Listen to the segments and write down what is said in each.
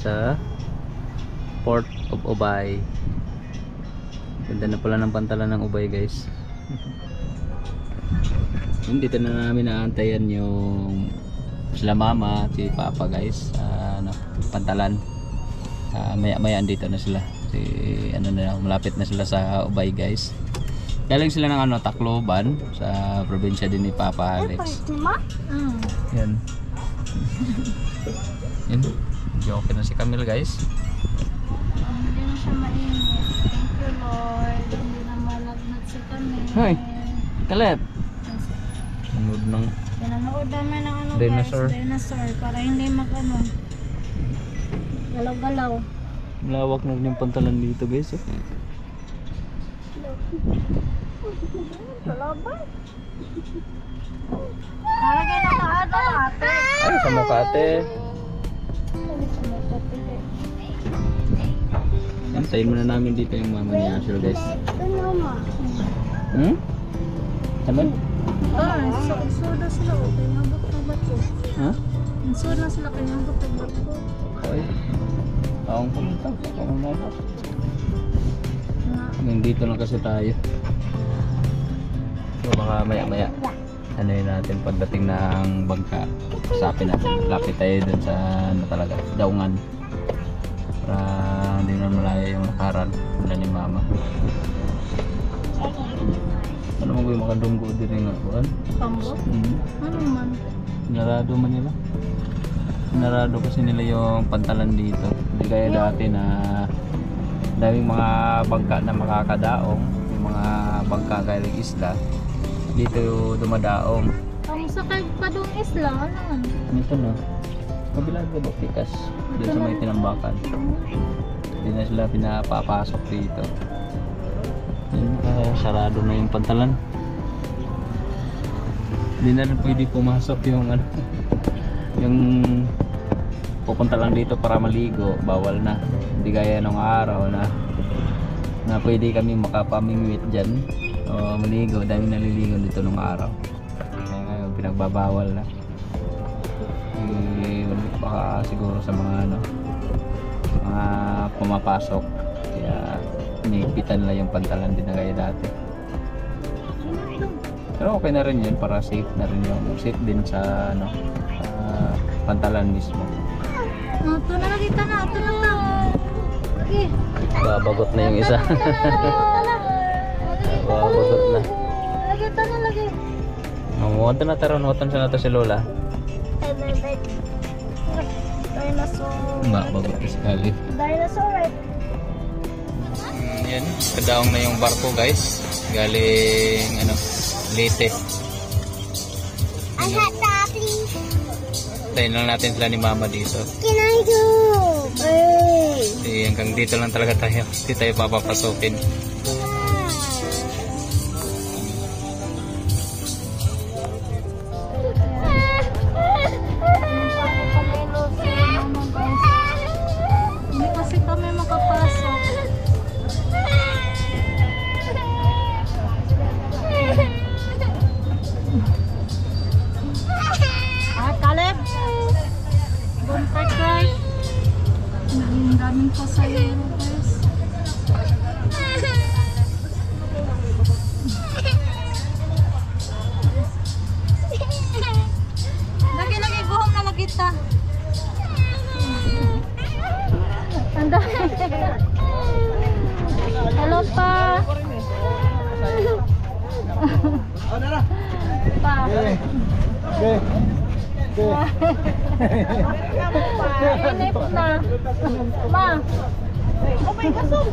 sa Port of Ubay. Ganda na pala ng pantalan ng Ubay, guys. Yun, dito na namin naantayan yung sila mama, si papa, guys. Pantalan. Maya andito na sila. Malapit na sila sa Ubay, guys. Galing sila ng Tacloban, sa probinsya din ni Papa Alex. Yan. Yan. Okay na si Camille, guys. Hindi na siya mainit. Thank you, Lord. Hindi na malagnat si Camille. Hoy, Kalet. Nanood ng Pinanood namin ng dinosaur. guys, dinosaur, para hindi galaw-galaw. Malawak na rin yung pantalan dito, guys. Talabay. Nalagay na ate. Ay, sa Makate. Antayin muna namin dito yung mama ni Ashel, guys. Ano? Soda sila. Okay, nabot na ba ko? Ha? Soda sila, kaya nabot na ba ko? Okay. Taong pumunta. Nandito lang kasi tayo. So baka maya ano yun natin pagdating ng bangka, usapin natin, lapit tayo dun sa talaga, Daungan, para hindi na malaya yung lakaran nila ni mama. Ano mo yung makadunggo din yung nakuhan? Pambo? Ano man? Narado man nila. Narado kasi nila yung pantalan dito. Hindi kaya dati na daming mga bangka na makakadaong, yung mga bangka galing isla dito dumadaong. Ang sakay pa doon isla, ano? Ito na, kabilang ko ba pikas doon sa may tinambakan. Hindi na sila pinapapasok dito. Sarado na yung pantalan. Hindi na rin pwede pumasok yung yung pupunta lang dito para maligo, bawal na. Hindi gaya nung araw na pwede kami makapamingwit dyan o maligo. Daming naliligo dito nung araw. Kaya ngayon pinagbabawal na. Baka siguro sa mga mga pumapasok, kaya iniipitan nila yung pantalan din na gaya dati. Pero okay na rin yun, para safe na rin yung safe din sa pantalan mismo. Ito na lagi ito na lang. Okay. Babagot na yung isa. Babagot na. Lagi ito na lagi. Mamuha na taron, huwag na ito si Lola. Dinosaur. Babagot na sekali. Dinosaur, right? Yan, kadaong na yung barko, guys. Galing Leyte. I had that, please. Tayo lang natin sila ni mama dito. Can I go? Hanggang dito lang talaga tayo. Hindi tayo papapasukin. Hindi kasi kami makapasok. Caleb? Bonfire cry? Ang daming pasayero, guys. Lagi-lagi, guhom na lagi ta. Ang dami. Hello pa. Pa. Inip na. Ma. Oh my God.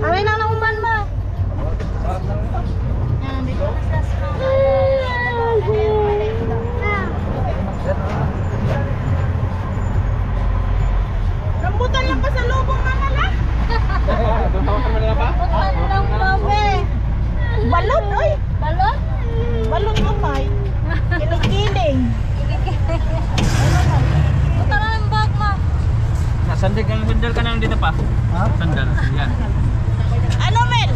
Aray na ng uman, ma. Yan, dito sa rambutan lang pa sa lubong na nala. Rambutan lang kami. Balot, oy. Balot? Balot mo, may. Kiling-kiling. Punta na ng bag, ma. Sandal ka na dito pa. Ha? Sandal. Yan. Ano, Mel?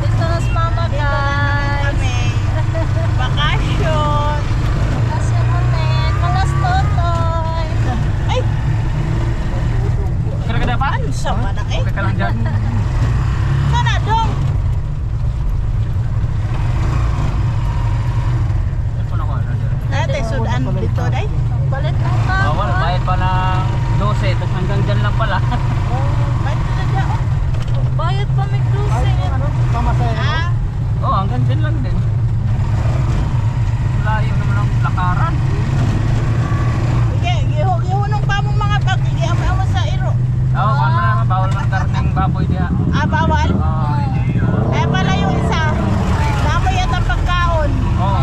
Dito na si mama, guys. Bakasyon. Bakasyon ulit. Malas totoy. Sama na eh. Okay ka lang dyan. Sana dong. Ano ko? Ate, sudan dito day. Balit mo ka. Bawal, bayad pa ng 12, tapos hanggang dyan lang pala. Ba't na dyan? Bayad pa may cruising. Ah, Oh, hanggang dyan lang din. Layo naman ang lakaran. gihunong pa mong mga bag. Giam-amo sa iro. Oo, kung ano naman, bawal man karning baboy diya. Ah, bawal? Oo. Eh pala yung isa. Namoy at ang pagkaon. Oo.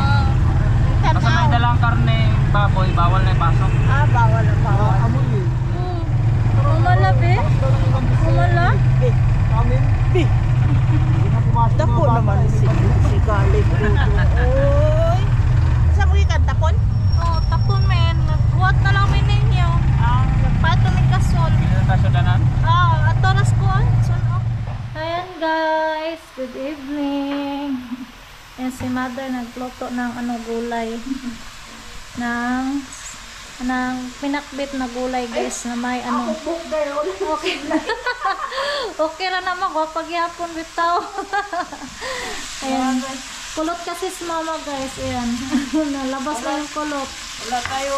Kasi may Tanaw. dalang karning baboy, bawal na ipasok. Ah, bawal na bawal. Umala, be? Umala? Dapo naman si Galip. Oy. Sa mo ikan tapon? Oh, tapon men. Nagbuhat na lang may ninyo. Nagpato may kasol. Dito tayo sa danan. Atoras ko suno. Ayan guys, good evening. Yan si mother nagluto ng gulay. ng pinakbit na gulay guys na may okay na. Okay na naman ko pagyapon bitaw. Ayan. Kulot kasi si mama guys. Ayan. Nalabas na yung kulot. Wala tayo,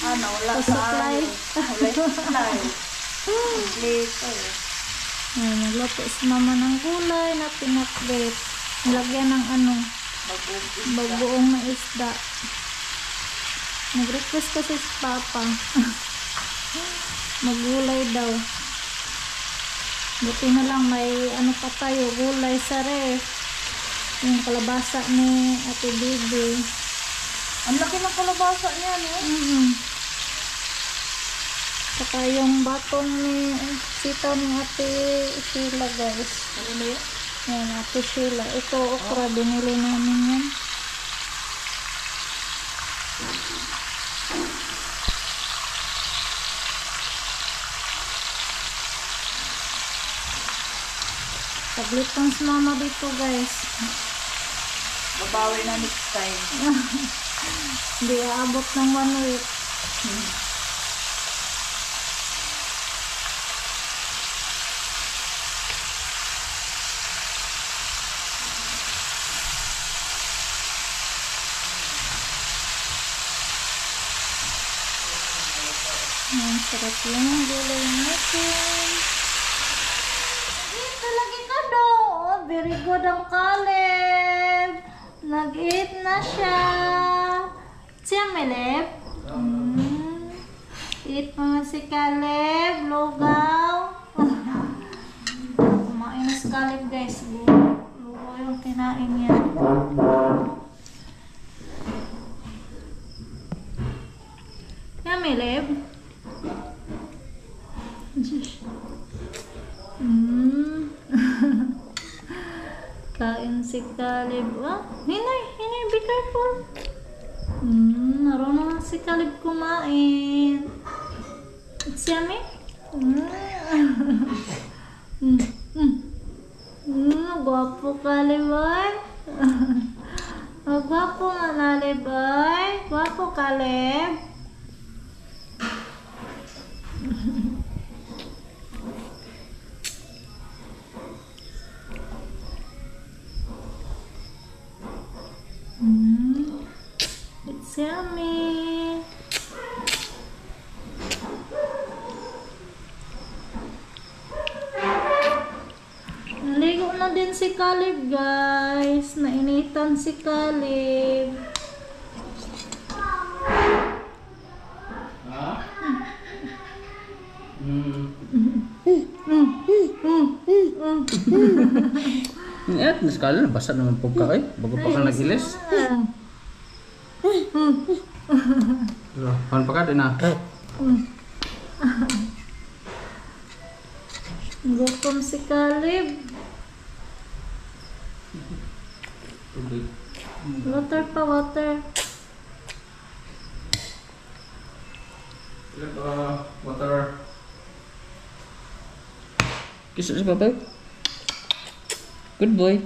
wala Supply. supply. Lito. Ayan, nagluto si mama ng gulay na pinakbit. Nilagyan ng bagoong na isda. Nag-request kasi si papa. Maggulay daw. Buti na lang may pa tayo, gulay sa ref. Yung kalabasa ni Ate Bibi. Ang laki ng kalabasa niya, no? Saka yung baton ni sitaw ni Ate Sheila guys. Ano na yun? Yan, Ate Sheila. Ito okra, binili namin yan. Saglit lang si mama dito guys. Babawi na next time. Hindi aabot ng 1 week. Ang sarap yun ang gulay natin. Nag-eat talaga ka do. Oh, very good ang Caleb. Nag-eat na siya. Siya may lip. Eat mo si Caleb. Lugaw. Kumain na si Caleb guys. Lugaw yung kinain niya. Siya may lip. Kain si Caleb. Hinay, be careful. Marunong na si Caleb kumain. It's yummy. Gwapo Caleb ay. Gwapo nga Caleb ay. Gwapo Caleb. It's yummy. Naligo na din si Caleb guys. Nainitan si Caleb. Naskala, basa naman po ka eh. Bago pa ka nag-ilis. Paano pa ka din ah? Gutom si Caleb. Water pa, water. Water. Kiss sa papa. Good boy.